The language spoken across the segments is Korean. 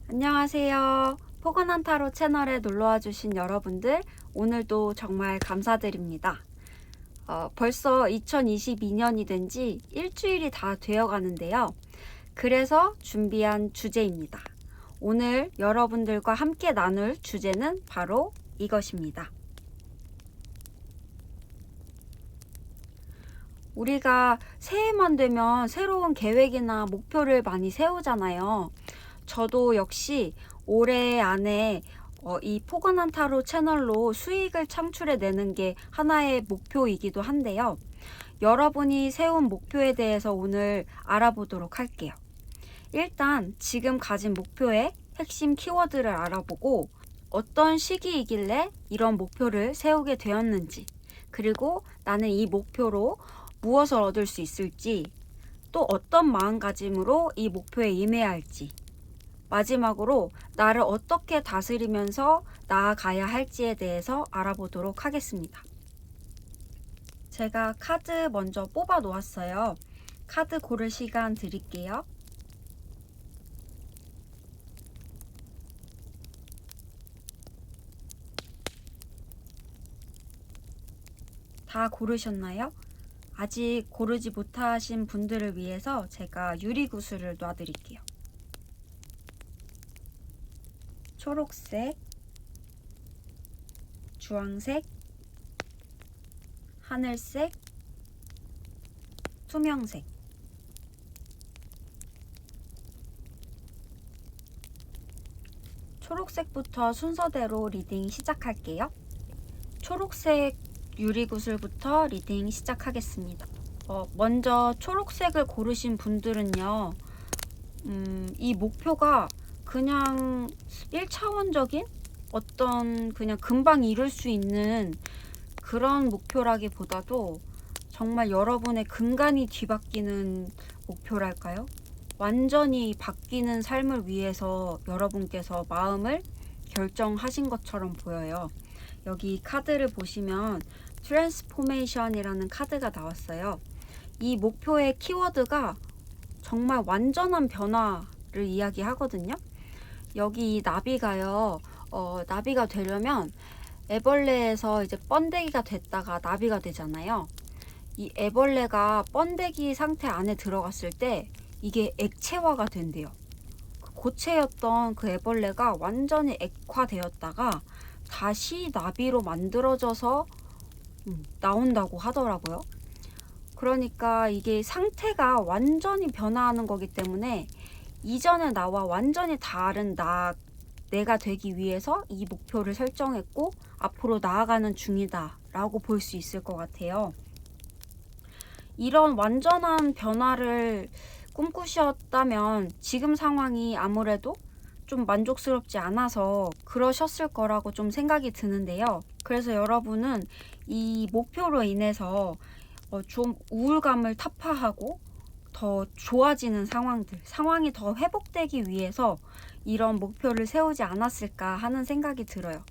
안녕하세요. 포근한 타로 채널에 놀러와 주신 여러분들, 오늘도 정말 감사드립니다. 벌써 2022년이 된 지 일주일이 다 되어 가는데요. 그래서 준비한 주제입니다. 오늘 여러분들과 함께 나눌 주제는 바로 이것입니다. 우리가 새해만 되면 새로운 계획이나 목표를 많이 세우잖아요. 저도 역시 올해 안에 이 포근한 타로 채널로 수익을 창출해내는 게 하나의 목표이기도 한데요. 여러분이 세운 목표에 대해서 오늘 알아보도록 할게요. 일단 지금 가진 목표의 핵심 키워드를 알아보고 어떤 시기이길래 이런 목표를 세우게 되었는지, 그리고 나는 이 목표로 무엇을 얻을 수 있을지, 또 어떤 마음가짐으로 이 목표에 임해야 할지, 마지막으로 나를 어떻게 다스리면서 나아가야 할지에 대해서 알아보도록 하겠습니다. 제가 카드 먼저 뽑아 놓았어요. 카드 고를 시간 드릴게요. 다 고르셨나요? 아직 고르지 못하신 분들을 위해서 제가 유리구슬을 놔드릴게요. 초록색, 주황색, 하늘색, 투명색. 초록색부터 순서대로 리딩 시작할게요. 초록색 유리구슬부터 리딩 시작하겠습니다. 먼저 초록색을 고르신 분들은요, 이 목표가 그냥 1차원적인 어떤 그냥 금방 이룰 수 있는 그런 목표라기보다도 정말 여러분의 근간이 뒤바뀌는 목표랄까요? 완전히 바뀌는 삶을 위해서 여러분께서 마음을 결정하신 것처럼 보여요. 여기 카드를 보시면 트랜스포메이션이라는 카드가 나왔어요. 이 목표의 키워드가 정말 완전한 변화를 이야기하거든요. 여기 이 나비가요, 나비가 되려면 애벌레에서 이제 번데기가 됐다가 나비가 되잖아요. 이 애벌레가 번데기 상태 안에 들어갔을 때 이게 액체화가 된대요. 고체였던 그 애벌레가 완전히 액화되었다가 다시 나비로 만들어져서 나온다고 하더라고요. 그러니까 이게 상태가 완전히 변화하는 거기 때문에 이전의 나와 완전히 다른 내가 되기 위해서 이 목표를 설정했고 앞으로 나아가는 중이다 라고 볼 수 있을 것 같아요. 이런 완전한 변화를 꿈꾸셨다면 지금 상황이 아무래도 좀 만족스럽지 않아서 그러셨을 거라고 좀 생각이 드는데요. 그래서 여러분은 이 목표로 인해서 좀 우울감을 타파하고 더 좋아지는 상황이 더 회복되기 위해서 이런 목표를 세우지 않았을까 하는 생각이 들어요.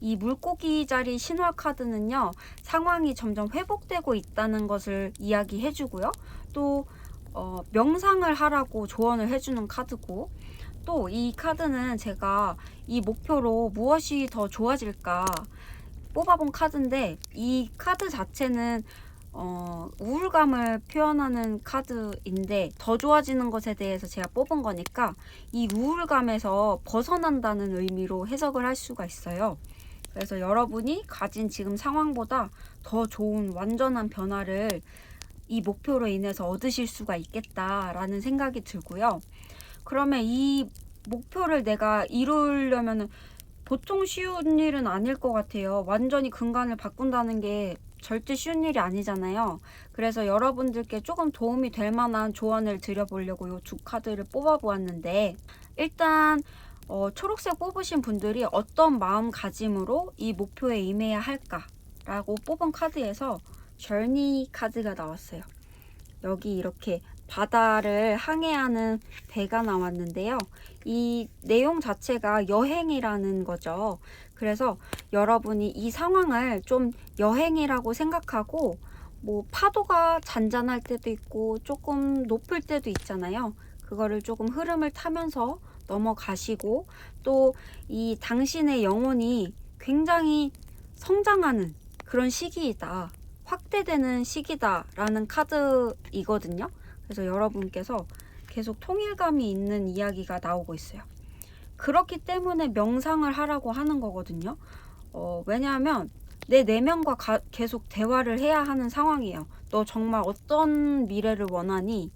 이 물고기 자리 신화 카드는요, 상황이 점점 회복되고 있다는 것을 이야기해 주고요. 또 명상을 하라고 조언을 해주는 카드고, 또 이 카드는 제가 이 목표로 무엇이 더 좋아질까 뽑아본 카드인데, 이 카드 자체는 우울감을 표현하는 카드인데 더 좋아지는 것에 대해서 제가 뽑은 거니까 이 우울감에서 벗어난다는 의미로 해석을 할 수가 있어요. 그래서 여러분이 가진 지금 상황보다 더 좋은 완전한 변화를 이 목표로 인해서 얻으실 수가 있겠다라는 생각이 들고요. 그러면 이 목표를 내가 이루려면 보통 쉬운 일은 아닐 것 같아요. 완전히 근간을 바꾼다는 게 절대 쉬운 일이 아니잖아요. 그래서 여러분들께 조금 도움이 될 만한 조언을 드려보려고 이 두 카드를 뽑아보았는데, 일단 초록색 뽑으신 분들이 어떤 마음가짐으로 이 목표에 임해야 할까라고 뽑은 카드에서 저니 카드가 나왔어요. 여기 이렇게 바다를 항해하는 배가 나왔는데요. 이 내용 자체가 여행이라는 거죠. 그래서 여러분이 이 상황을 좀 여행이라고 생각하고, 뭐 파도가 잔잔할 때도 있고 조금 높을 때도 있잖아요. 그거를 조금 흐름을 타면서 넘어가시고 또 이 당신의 영혼이 굉장히 성장하는 그런 시기이다. 확대되는 시기다라는 카드이거든요. 그래서 여러분께서 계속 통일감이 있는 이야기가 나오고 있어요. 그렇기 때문에 명상을 하라고 하는 거거든요. 왜냐하면 내 내면과 계속 대화를 해야 하는 상황이에요. 너 정말 어떤 미래를 원하니?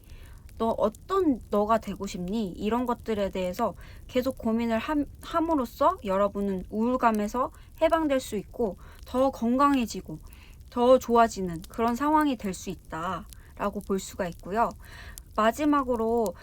너 어떤 너가 되고 싶니? 이런 것들에 대해서 계속 고민을 함으로써 여러분은 우울감에서 해방될 수 있고 더 건강해지고 더 좋아지는 그런 상황이 될 수 있다라고 볼 수가 있고요. 마지막으로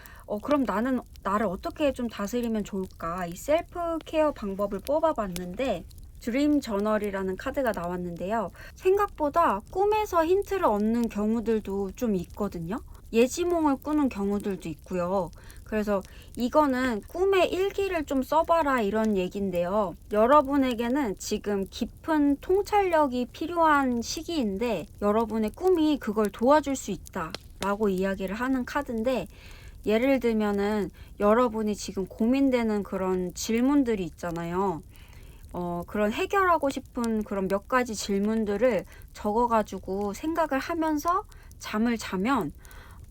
그럼 나는 나를 어떻게 좀 다스리면 좋을까? 이 셀프 케어 방법을 뽑아봤는데 드림 저널이라는 카드가 나왔는데요. 생각보다 꿈에서 힌트를 얻는 경우들도 좀 있거든요. 예지몽을 꾸는 경우들도 있고요. 그래서 이거는 꿈의 일기를 좀 써봐라 이런 얘기인데요. 여러분에게는 지금 깊은 통찰력이 필요한 시기인데 여러분의 꿈이 그걸 도와줄 수 있다 라고 이야기를 하는 카드인데, 예를 들면은 여러분이 지금 고민되는 그런 질문들이 있잖아요. 그런 해결하고 싶은 그런 몇 가지 질문들을 적어가지고 생각을 하면서 잠을 자면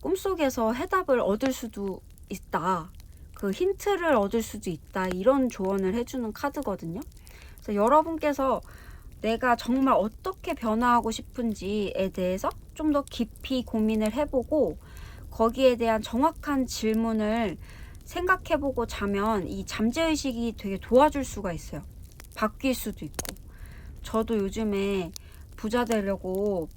꿈속에서 해답을 얻을 수도 있다. 그 힌트를 얻을 수도 있다. 이런 조언을 해주는 카드거든요. 그래서 여러분께서 내가 정말 어떻게 변화하고 싶은지에 대해서 좀 더 깊이 고민을 해보고 거기에 대한 정확한 질문을 생각해보고 자면 이 잠재의식이 되게 도와줄 수가 있어요. 바뀔 수도 있고. 저도 요즘에 부자 되려고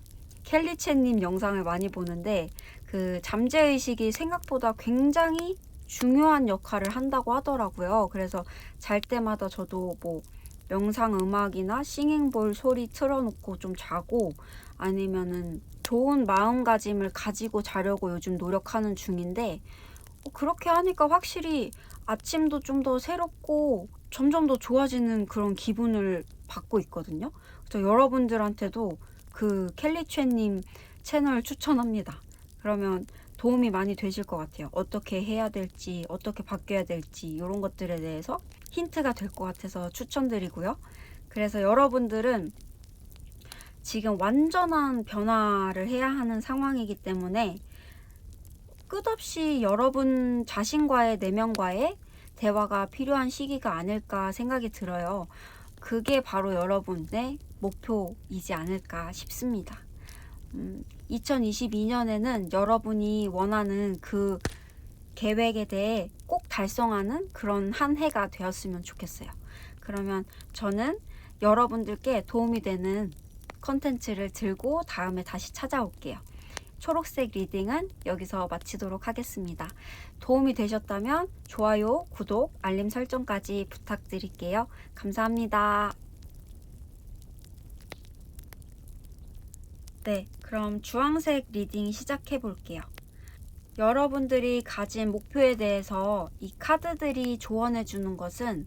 켈리체님 영상을 많이 보는데 그 잠재의식이 생각보다 굉장히 중요한 역할을 한다고 하더라고요. 그래서 잘 때마다 저도 뭐 명상 음악이나 싱잉볼 소리 틀어놓고 좀 자고 아니면은 좋은 마음가짐을 가지고 자려고 요즘 노력하는 중인데 그렇게 하니까 확실히 아침도 좀 더 새롭고 점점 더 좋아지는 그런 기분을 받고 있거든요. 그래서 여러분들한테도 그 켈리체님 채널 추천합니다. 그러면 도움이 많이 되실 것 같아요. 어떻게 해야 될지, 어떻게 바뀌어야 될지 이런 것들에 대해서 힌트가 될 것 같아서 추천드리고요. 그래서 여러분들은 지금 완전한 변화를 해야 하는 상황이기 때문에 끝없이 여러분 자신과의 내면과의 대화가 필요한 시기가 아닐까 생각이 들어요. 그게 바로 여러분의 목표이지 않을까 싶습니다. 2022년에는 여러분이 원하는 그 계획에 대해 꼭 달성하는 그런 한 해가 되었으면 좋겠어요. 그러면 저는 여러분들께 도움이 되는 컨텐츠를 들고 다음에 다시 찾아올게요. 초록색 리딩은 여기서 마치도록 하겠습니다. 도움이 되셨다면 좋아요, 구독, 알림 설정까지 부탁드릴게요. 감사합니다. 네, 그럼 주황색 리딩 시작해 볼게요. 여러분들이 가진 목표에 대해서 이 카드들이 조언해 주는 것은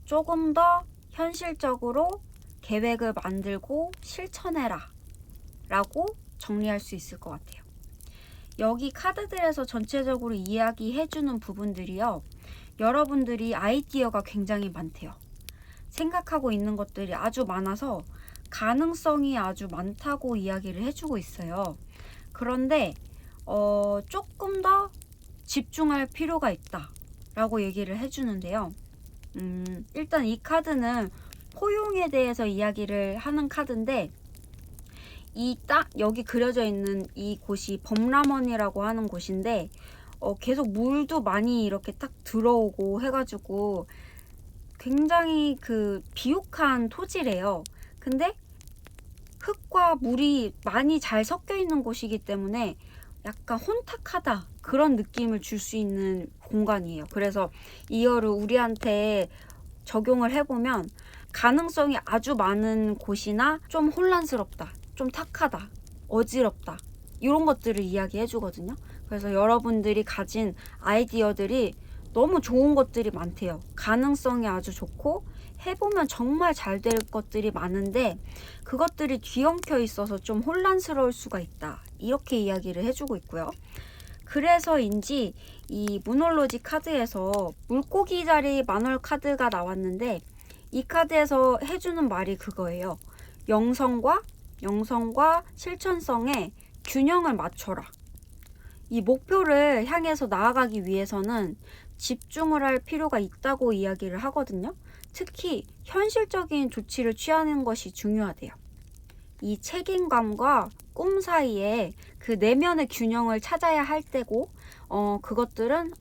조금 더 현실적으로 계획을 만들고 실천해라 라고 정리할 수 있을 것 같아요. 여기 카드들에서 전체적으로 이야기해 주는 부분들이요. 여러분들이 아이디어가 굉장히 많대요. 생각하고 있는 것들이 아주 많아서 가능성이 아주 많다고 이야기를 해주고 있어요. 그런데 조금 더 집중할 필요가 있다 라고 얘기를 해주는데요. 일단 이 카드는 포용에 대해서 이야기를 하는 카드인데 여기 그려져 있는 이 곳이 범라먼이라고 하는 곳인데 계속 물도 많이 이렇게 딱 들어오고 해가지고 굉장히 그 비옥한 토지래요. 근데 흙과 물이 많이 잘 섞여 있는 곳이기 때문에 약간 혼탁하다 그런 느낌을 줄 수 있는 공간이에요. 그래서 이거를 우리한테 적용을 해보면 가능성이 아주 많은 곳이나 좀 혼란스럽다, 좀 탁하다, 어지럽다 이런 것들을 이야기해 주거든요. 그래서 여러분들이 가진 아이디어들이 너무 좋은 것들이 많대요. 가능성이 아주 좋고 해보면 정말 잘 될 것들이 많은데 그것들이 뒤엉켜 있어서 좀 혼란스러울 수가 있다. 이렇게 이야기를 해주고 있고요. 그래서인지 이 무놀로지 카드에서 물고기 자리 만월 카드가 나왔는데, 이 카드에서 해주는 말이 그거예요. 영성과 실천성의 균형을 맞춰라. 이 목표를 향해서 나아가기 위해서는 집중을 할 필요가 있다고 이야기를 하거든요. 특히 현실적인 조치를 취하는 것이 중요하대요. 이 책임감과 꿈 사이에 그 내면의 균형을 찾아야 할 때고, 그것들은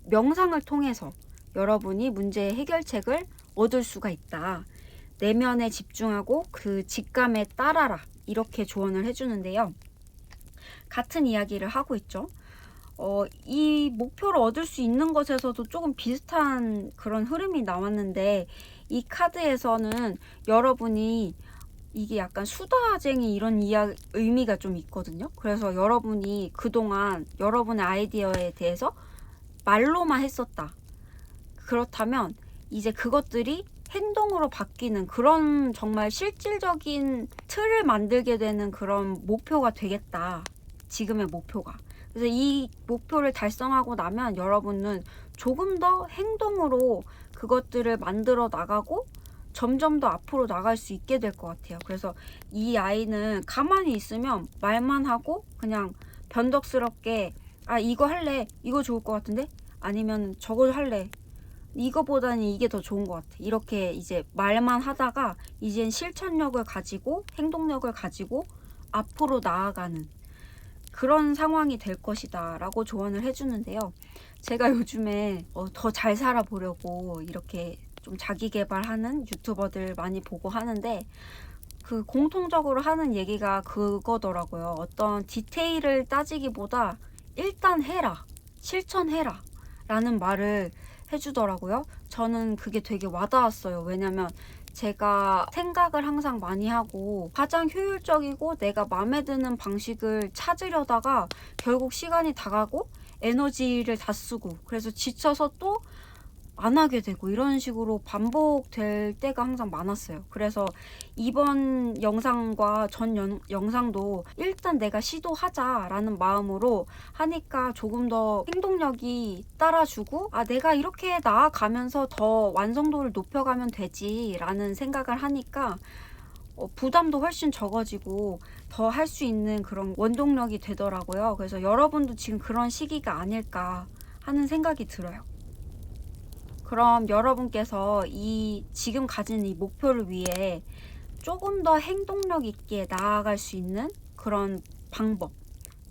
명상을 통해서 여러분이 문제의 해결책을 얻을 수가 있다. 내면에 집중하고 그 직감에 따라라. 이렇게 조언을 해주는데요. 같은 이야기를 하고 있죠. 이 목표를 얻을 수 있는 것에서도 조금 비슷한 그런 흐름이 나왔는데, 이 카드에서는 여러분이 이게 약간 수다쟁이 이런 의미가 좀 있거든요. 그래서 여러분이 그동안 여러분의 아이디어에 대해서 말로만 했었다. 그렇다면 이제 그것들이 행동으로 바뀌는 그런 정말 실질적인 틀을 만들게 되는 그런 목표가 되겠다. 지금의 목표가. 그래서 이 목표를 달성하고 나면 여러분은 조금 더 행동으로 그것들을 만들어 나가고 점점 더 앞으로 나갈 수 있게 될 것 같아요. 그래서 이 아이는 가만히 있으면 말만 하고 그냥 변덕스럽게 이거 할래, 이거 좋을 것 같은데, 아니면 저거 할래, 이거보다는 이게 더 좋은 것 같아, 이렇게 이제 말만 하다가 이젠 실천력을 가지고 행동력을 가지고 앞으로 나아가는 그런 상황이 될 것이다 라고 조언을 해주는데요. 제가 요즘에 더 잘 살아보려고 이렇게 좀 자기 개발하는 유튜버들 많이 보고 하는데, 그 공통적으로 하는 얘기가 그거더라고요. 어떤 디테일을 따지기보다 일단 해라, 실천해라 라는 말을 해주더라고요. 저는 그게 되게 와닿았어요. 왜냐면 제가 생각을 항상 많이 하고 가장 효율적이고 내가 마음에 드는 방식을 찾으려다가 결국 시간이 다 가고 에너지를 다 쓰고, 그래서 지쳐서 또 안 하게 되고, 이런 식으로 반복될 때가 항상 많았어요. 그래서 이번 영상과 전 영상도 일단 내가 시도하자라는 마음으로 하니까 조금 더 행동력이 따라주고, 내가 이렇게 나아가면서 더 완성도를 높여가면 되지라는 생각을 하니까 부담도 훨씬 적어지고 더 할 수 있는 그런 원동력이 되더라고요. 그래서 여러분도 지금 그런 시기가 아닐까 하는 생각이 들어요. 그럼 여러분께서 지금 가진 이 목표를 위해 조금 더 행동력 있게 나아갈 수 있는 그런 방법,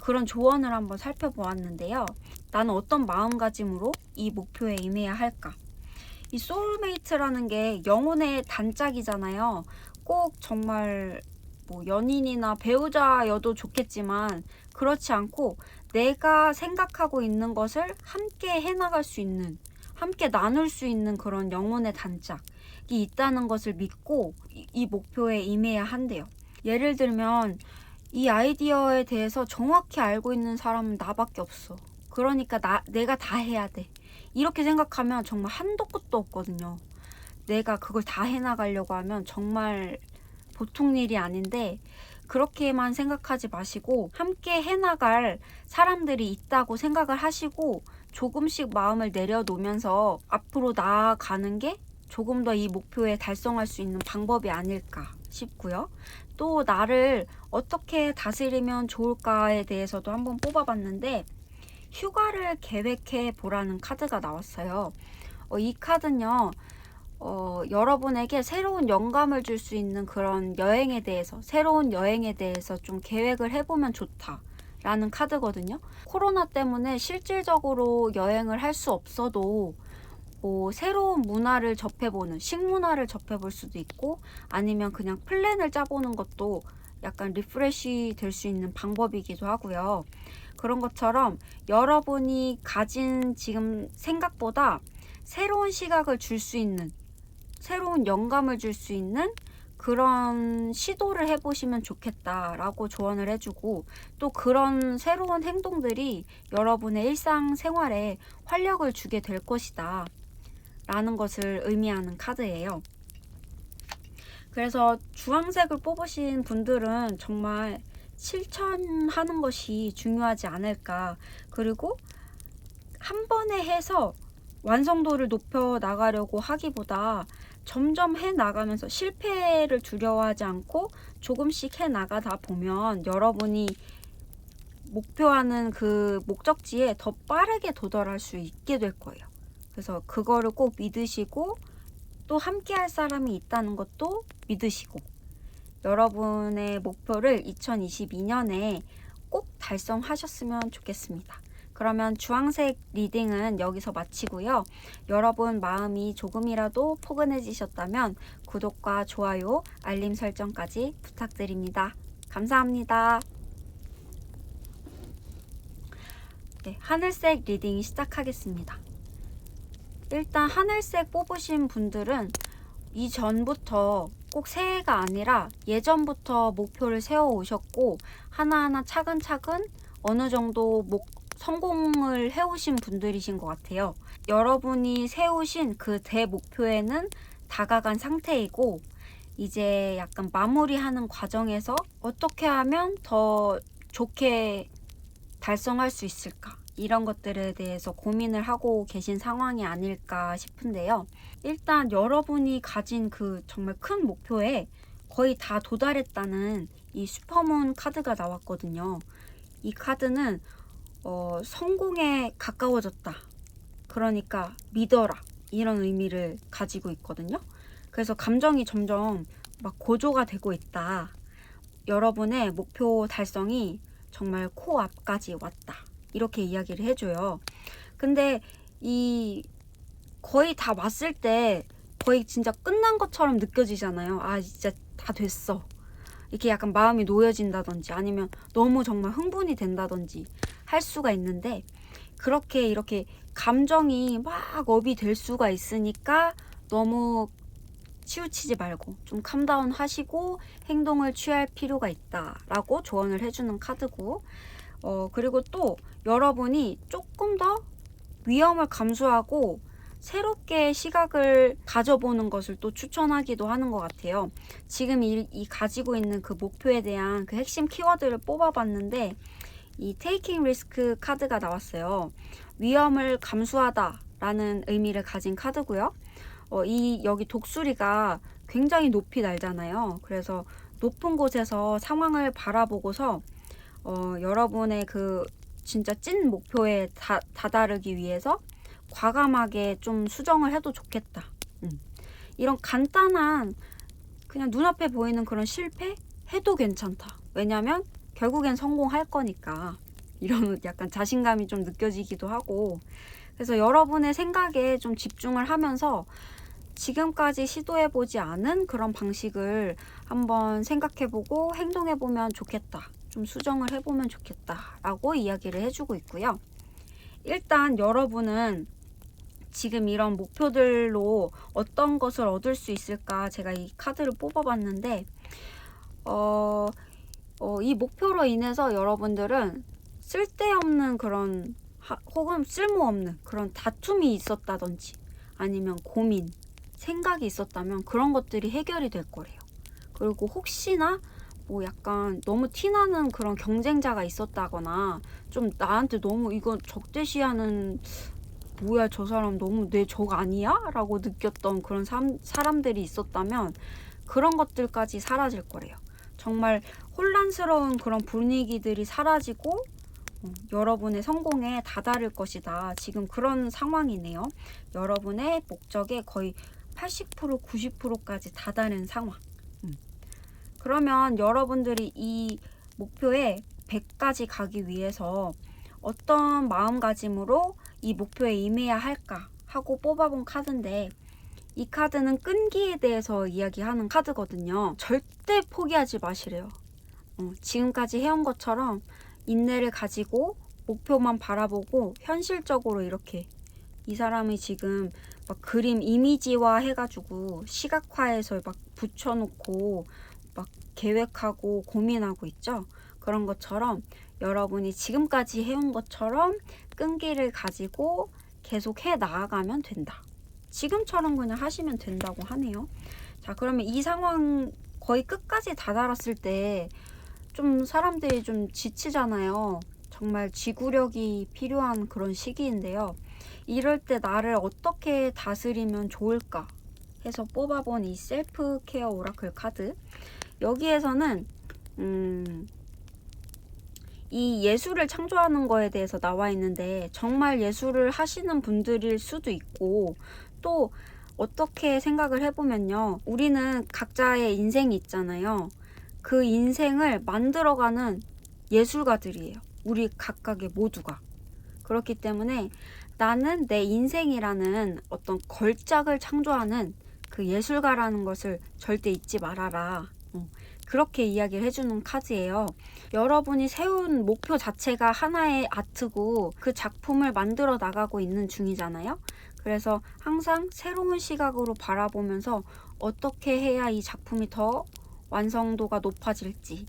그런 조언을 한번 살펴보았는데요. 나는 어떤 마음가짐으로 이 목표에 임해야 할까? 이 소울메이트라는 게 영혼의 단짝이잖아요. 꼭 정말 뭐 연인이나 배우자여도 좋겠지만, 그렇지 않고 내가 생각하고 있는 것을 함께 해나갈 수 있는, 함께 나눌 수 있는 그런 영혼의 단짝이 있다는 것을 믿고 이 목표에 임해야 한대요. 예를 들면 이 아이디어에 대해서 정확히 알고 있는 사람은 나밖에 없어. 그러니까 내가 다 해야 돼. 이렇게 생각하면 정말 한도 끝도 없거든요. 내가 그걸 다 해나가려고 하면 정말 보통 일이 아닌데, 그렇게만 생각하지 마시고 함께 해나갈 사람들이 있다고 생각을 하시고 조금씩 마음을 내려놓으면서 앞으로 나아가는 게 조금 더 이 목표에 달성할 수 있는 방법이 아닐까 싶고요. 또 나를 어떻게 다스리면 좋을까에 대해서도 한번 뽑아봤는데, 휴가를 계획해 보라는 카드가 나왔어요. 이 카드는요, 여러분에게 새로운 영감을 줄 수 있는 그런 여행에 대해서, 새로운 여행에 대해서 좀 계획을 해보면 좋다 라는 카드거든요. 코로나 때문에 실질적으로 여행을 할 수 없어도 뭐 새로운 문화를 접해보는, 식문화를 접해볼 수도 있고, 아니면 그냥 플랜을 짜보는 것도 약간 리프레시 될 수 있는 방법이기도 하고요. 그런 것처럼 여러분이 가진 지금 생각보다 새로운 시각을 줄 수 있는, 새로운 영감을 줄 수 있는 그런 시도를 해보시면 좋겠다라고 조언을 해주고, 또 그런 새로운 행동들이 여러분의 일상생활에 활력을 주게 될 것이다 라는 것을 의미하는 카드예요. 그래서 주황색을 뽑으신 분들은 정말 실천하는 것이 중요하지 않을까. 그리고 한 번에 해서 완성도를 높여 나가려고 하기보다 점점 해 나가면서 실패를 두려워하지 않고 조금씩 해 나가다 보면 여러분이 목표하는 그 목적지에 더 빠르게 도달할 수 있게 될 거예요. 그래서 그거를 꼭 믿으시고 또 함께 할 사람이 있다는 것도 믿으시고 여러분의 목표를 2022년에 꼭 달성하셨으면 좋겠습니다. 그러면 주황색 리딩은 여기서 마치고요. 여러분 마음이 조금이라도 포근해지셨다면 구독과 좋아요, 알림 설정까지 부탁드립니다. 감사합니다. 네, 하늘색 리딩 시작하겠습니다. 일단 하늘색 뽑으신 분들은 이전부터 꼭 새해가 아니라 예전부터 목표를 세워 오셨고 하나하나 차근차근 어느 정도 성공을 해오신 분들이신 것 같아요. 여러분이 세우신 그 대목표에는 다가간 상태이고 이제 약간 마무리하는 과정에서 어떻게 하면 더 좋게 달성할 수 있을까? 이런 것들에 대해서 고민을 하고 계신 상황이 아닐까 싶은데요. 일단 여러분이 가진 그 정말 큰 목표에 거의 다 도달했다는 이 슈퍼문 카드가 나왔거든요. 이 카드는 성공에 가까워졌다. 그러니까 믿어라. 이런 의미를 가지고 있거든요. 그래서 감정이 점점 막 고조가 되고 있다. 여러분의 목표 달성이 정말 코앞까지 왔다. 이렇게 이야기를 해줘요. 근데 이 거의 다 왔을 때 거의 진짜 끝난 것처럼 느껴지잖아요. 아, 진짜 다 됐어. 이렇게 약간 마음이 놓여진다든지 아니면 너무 정말 흥분이 된다든지 할 수가 있는데 그렇게 이렇게 감정이 막 업이 될 수가 있으니까 너무 치우치지 말고 좀 캄다운 하시고 행동을 취할 필요가 있다라고 조언을 해주는 카드고 그리고 또 여러분이 조금 더 위험을 감수하고 새롭게 시각을 가져보는 것을 또 추천하기도 하는 것 같아요. 지금 이 가지고 있는 그 목표에 대한 그 핵심 키워드를 뽑아봤는데 이 테이킹 리스크 카드가 나왔어요. 위험을 감수하다 라는 의미를 가진 카드고요. 여기 독수리가 굉장히 높이 날잖아요. 그래서 높은 곳에서 상황을 바라보고서 여러분의 그 진짜 찐 목표에 다다르기 위해서 과감하게 좀 수정을 해도 좋겠다. 이런 간단한 그냥 눈앞에 보이는 그런 실패 해도 괜찮다. 왜냐면 결국엔 성공할 거니까. 이런 약간 자신감이 좀 느껴지기도 하고 그래서 여러분의 생각에 좀 집중을 하면서 지금까지 시도해보지 않은 그런 방식을 한번 생각해보고 행동해보면 좋겠다. 좀 수정을 해보면 좋겠다 라고 이야기를 해주고 있고요. 일단 여러분은 지금 이런 목표들로 어떤 것을 얻을 수 있을까 제가 이 카드를 뽑아봤는데 이 목표로 인해서 여러분들은 쓸데없는 그런 혹은 쓸모없는 그런 다툼이 있었다든지 아니면 고민, 생각이 있었다면 그런 것들이 해결이 될 거래요. 그리고 혹시나 뭐 약간 너무 티나는 그런 경쟁자가 있었다거나 좀 나한테 너무 이거 적대시하는 뭐야 저 사람 너무 내 적 아니야? 라고 느꼈던 그런 사람들이 있었다면 그런 것들까지 사라질 거래요. 정말 혼란스러운 그런 분위기들이 사라지고 여러분의 성공에 다다를 것이다. 지금 그런 상황이네요. 여러분의 목적에 거의 80%, 90%까지 다다른 상황. 그러면 여러분들이 이 목표에 100까지 가기 위해서 어떤 마음가짐으로 이 목표에 임해야 할까 하고 뽑아본 카드인데 이 카드는 끈기에 대해서 이야기하는 카드거든요. 절대 포기하지 마시래요. 지금까지 해온 것처럼 인내를 가지고 목표만 바라보고 현실적으로 이렇게 이 사람이 지금 막 그림 이미지화 해가지고 시각화해서 막 붙여놓고 막 계획하고 고민하고 있죠. 그런 것처럼 여러분이 지금까지 해온 것처럼 끈기를 가지고 계속 해 나아가면 된다. 지금처럼 그냥 하시면 된다고 하네요. 자, 그러면 이 상황 거의 끝까지 다다랐을 때 좀 사람들이 좀 지치잖아요. 정말 지구력이 필요한 그런 시기인데요. 이럴 때 나를 어떻게 다스리면 좋을까 해서 뽑아본 이 셀프 케어 오라클 카드. 여기에서는 이 예술을 창조하는 거에 대해서 나와 있는데, 정말 예술을 하시는 분들일 수도 있고, 또 어떻게 생각을 해보면요, 우리는 각자의 인생이 있잖아요. 그 인생을 만들어가는 예술가들이에요. 우리 각각의 모두가. 그렇기 때문에 나는 내 인생이라는 어떤 걸작을 창조하는 그 예술가라는 것을 절대 잊지 말아라. 그렇게 이야기를 해주는 카드예요. 여러분이 세운 목표 자체가 하나의 아트고 그 작품을 만들어 나가고 있는 중이잖아요. 그래서 항상 새로운 시각으로 바라보면서 어떻게 해야 이 작품이 더 완성도가 높아질지,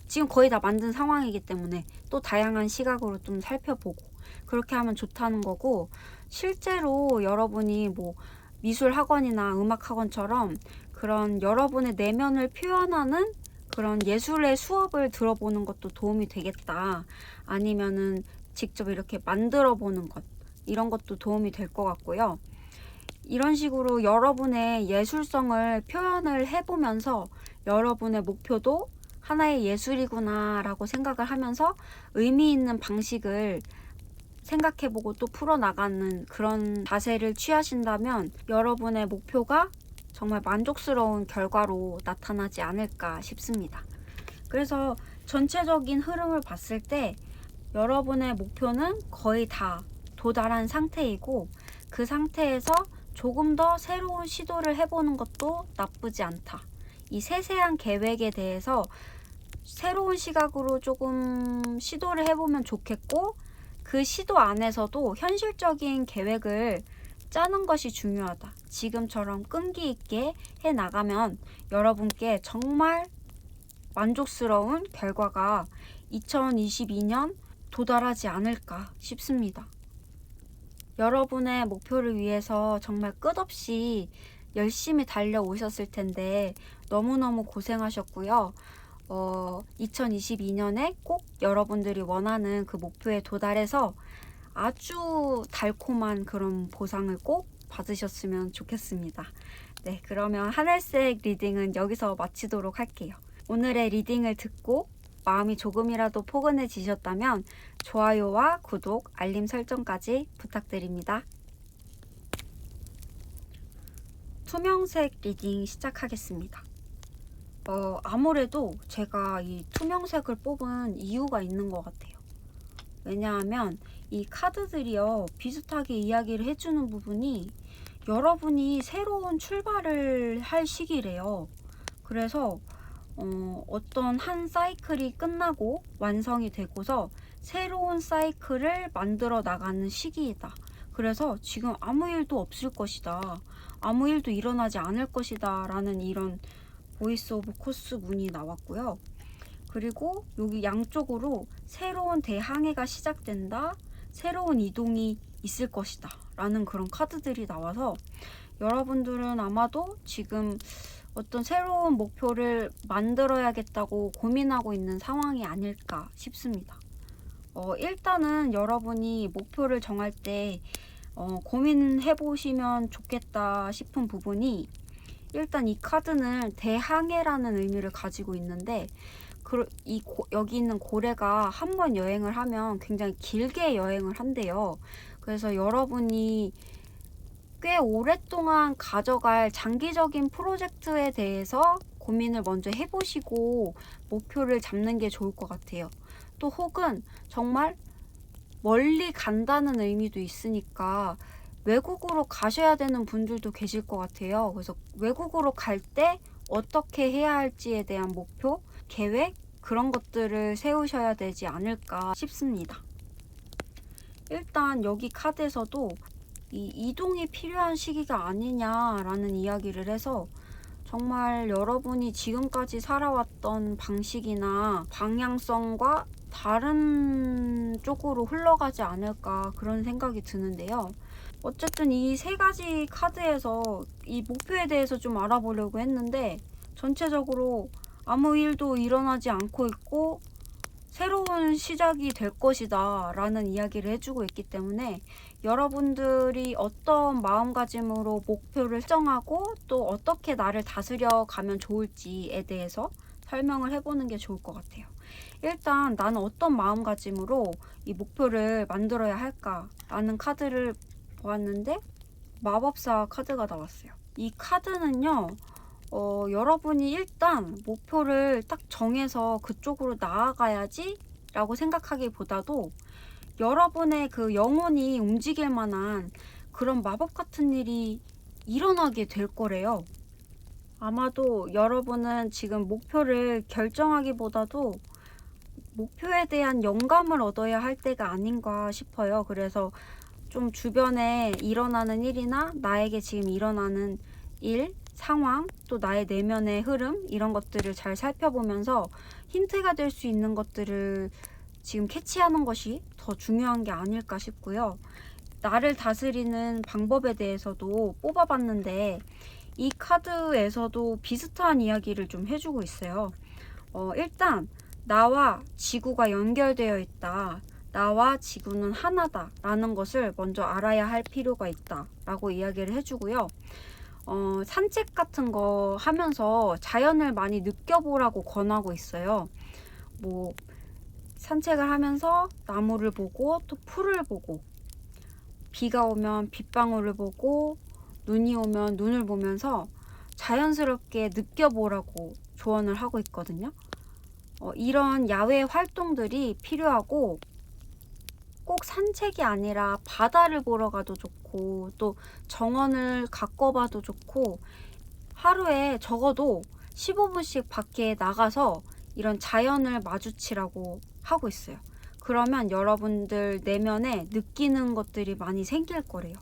지금 거의 다 만든 상황이기 때문에 또 다양한 시각으로 좀 살펴보고 그렇게 하면 좋다는 거고, 실제로 여러분이 뭐 미술 학원이나 음악 학원처럼 그런 여러분의 내면을 표현하는 그런 예술의 수업을 들어보는 것도 도움이 되겠다. 아니면은 직접 이렇게 만들어 보는 것, 이런 것도 도움이 될 것 같고요. 이런 식으로 여러분의 예술성을 표현을 해보면서 여러분의 목표도 하나의 예술이구나 라고 생각을 하면서 의미 있는 방식을 생각해보고 또 풀어나가는 그런 자세를 취하신다면 여러분의 목표가 정말 만족스러운 결과로 나타나지 않을까 싶습니다. 그래서 전체적인 흐름을 봤을 때 여러분의 목표는 거의 다 도달한 상태이고, 그 상태에서 조금 더 새로운 시도를 해보는 것도 나쁘지 않다. 이 세세한 계획에 대해서 새로운 시각으로 조금 시도를 해보면 좋겠고, 그 시도 안에서도 현실적인 계획을 짜는 것이 중요하다. 지금처럼 끈기 있게 해 나가면 여러분께 정말 만족스러운 결과가 2022년 도달하지 않을까 싶습니다. 여러분의 목표를 위해서 정말 끝없이 열심히 달려오셨을 텐데 너무너무 고생하셨고요. 2022년에 꼭 여러분들이 원하는 그 목표에 도달해서 아주 달콤한 그런 보상을 꼭 받으셨으면 좋겠습니다. 네, 그러면 하늘색 리딩은 여기서 마치도록 할게요. 오늘의 리딩을 듣고 마음이 조금이라도 포근해지셨다면 좋아요와 구독, 알림 설정까지 부탁드립니다. 투명색 리딩 시작하겠습니다. 아무래도 제가 이 투명색을 뽑은 이유가 있는 것 같아요. 왜냐하면 이 카드들이요, 비슷하게 이야기를 해주는 부분이 여러분이 새로운 출발을 할 시기래요. 그래서 어떤 한 사이클이 끝나고 완성이 되고서 새로운 사이클을 만들어 나가는 시기이다. 그래서 지금 아무 일도 없을 것이다. 아무 일도 일어나지 않을 것이다. 라는 이런 보이스 오브 코스 문이 나왔고요. 그리고 여기 양쪽으로 새로운 대항해가 시작된다. 새로운 이동이 있을 것이다. 라는 그런 카드들이 나와서 여러분들은 아마도 지금 어떤 새로운 목표를 만들어야겠다고 고민하고 있는 상황이 아닐까 싶습니다. 일단은 여러분이 목표를 정할 때 고민해 보시면 좋겠다 싶은 부분이, 일단 이 카드는 대항해라는 의미를 가지고 있는데 여기 있는 고래가 한 번 여행을 하면 굉장히 길게 여행을 한대요. 그래서 여러분이 꽤 오랫동안 가져갈 장기적인 프로젝트에 대해서 고민을 먼저 해보시고 목표를 잡는 게 좋을 것 같아요. 또 혹은 정말 멀리 간다는 의미도 있으니까 외국으로 가셔야 되는 분들도 계실 것 같아요. 그래서 외국으로 갈 때 어떻게 해야 할지에 대한 목표, 계획, 그런 것들을 세우셔야 되지 않을까 싶습니다. 일단 여기 카드에서도 이 이동이 필요한 시기가 아니냐라는 이야기를 해서 정말 여러분이 지금까지 살아왔던 방식이나 방향성과 다른 쪽으로 흘러가지 않을까 그런 생각이 드는데요. 어쨌든 이 세 가지 카드에서 이 목표에 대해서 좀 알아보려고 했는데 전체적으로 아무 일도 일어나지 않고 있고 새로운 시작이 될 것이다 라는 이야기를 해주고 있기 때문에 여러분들이 어떤 마음가짐으로 목표를 설정하고 또 어떻게 나를 다스려 가면 좋을지에 대해서 설명을 해보는 게 좋을 것 같아요. 일단 나는 어떤 마음가짐으로 이 목표를 만들어야 할까 라는 카드를 보았는데 마법사 카드가 나왔어요. 이 카드는요, 여러분이 일단 목표를 딱 정해서 그쪽으로 나아가야지 라고 생각하기보다도 여러분의 그 영혼이 움직일 만한 그런 마법 같은 일이 일어나게 될 거래요. 아마도 여러분은 지금 목표를 결정하기보다도 목표에 대한 영감을 얻어야 할 때가 아닌가 싶어요. 그래서 좀 주변에 일어나는 일이나 나에게 지금 일어나는 일, 상황, 또 나의 내면의 흐름 이런 것들을 잘 살펴보면서 힌트가 될 수 있는 것들을 지금 캐치하는 것이 더 중요한 게 아닐까 싶고요. 나를 다스리는 방법에 대해서도 뽑아봤는데 이 카드에서도 비슷한 이야기를 좀 해주고 있어요. 일단 나와 지구가 연결되어 있다. 나와 지구는 하나다 라는 것을 먼저 알아야 할 필요가 있다 라고 이야기를 해주고요. 산책 같은 거 하면서 자연을 많이 느껴보라고 권하고 있어요. 뭐 산책을 하면서 나무를 보고 또 풀을 보고 비가 오면 빗방울을 보고 눈이 오면 눈을 보면서 자연스럽게 느껴보라고 조언을 하고 있거든요. 이런 야외 활동들이 필요하고 꼭 산책이 아니라 바다를 보러 가도 좋고 또 정원을 가꿔봐도 좋고 하루에 적어도 15분씩 밖에 나가서 이런 자연을 마주치라고 하고 있어요. 그러면 여러분들 내면에 느끼는 것들이 많이 생길 거래요.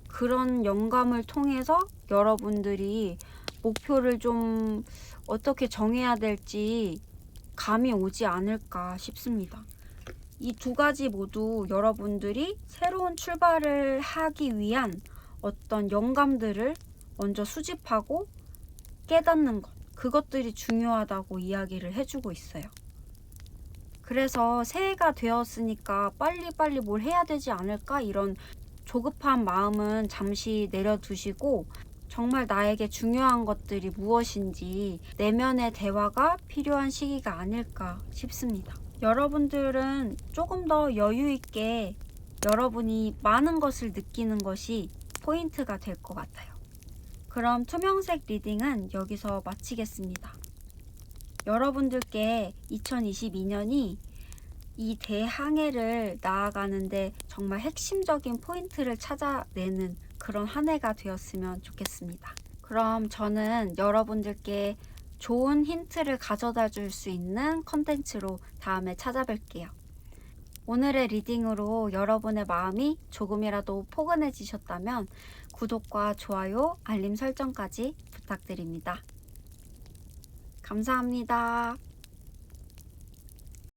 그런 영감을 통해서 여러분들이 목표를 좀 어떻게 정해야 될지 감이 오지 않을까 싶습니다. 이 두 가지 모두 여러분들이 새로운 출발을 하기 위한 어떤 영감들을 먼저 수집하고 깨닫는 것, 그것들이 중요하다고 이야기를 해주고 있어요. 그래서 새해가 되었으니까 빨리빨리 뭘 해야 되지 않을까 이런 조급한 마음은 잠시 내려두시고 정말 나에게 중요한 것들이 무엇인지 내면의 대화가 필요한 시기가 아닐까 싶습니다. 여러분들은 조금 더 여유 있게 여러분이 많은 것을 느끼는 것이 포인트가 될 것 같아요. 그럼 투명색 리딩은 여기서 마치겠습니다. 여러분들께 2022년이 이 대항해를 나아가는데 정말 핵심적인 포인트를 찾아내는 그런 한 해가 되었으면 좋겠습니다. 그럼 저는 여러분들께 좋은 힌트를 가져다 줄 수 있는 컨텐츠로 다음에 찾아뵐게요. 오늘의 리딩으로 여러분의 마음이 조금이라도 포근해지셨다면 구독과 좋아요, 알림 설정까지 부탁드립니다. 감사합니다.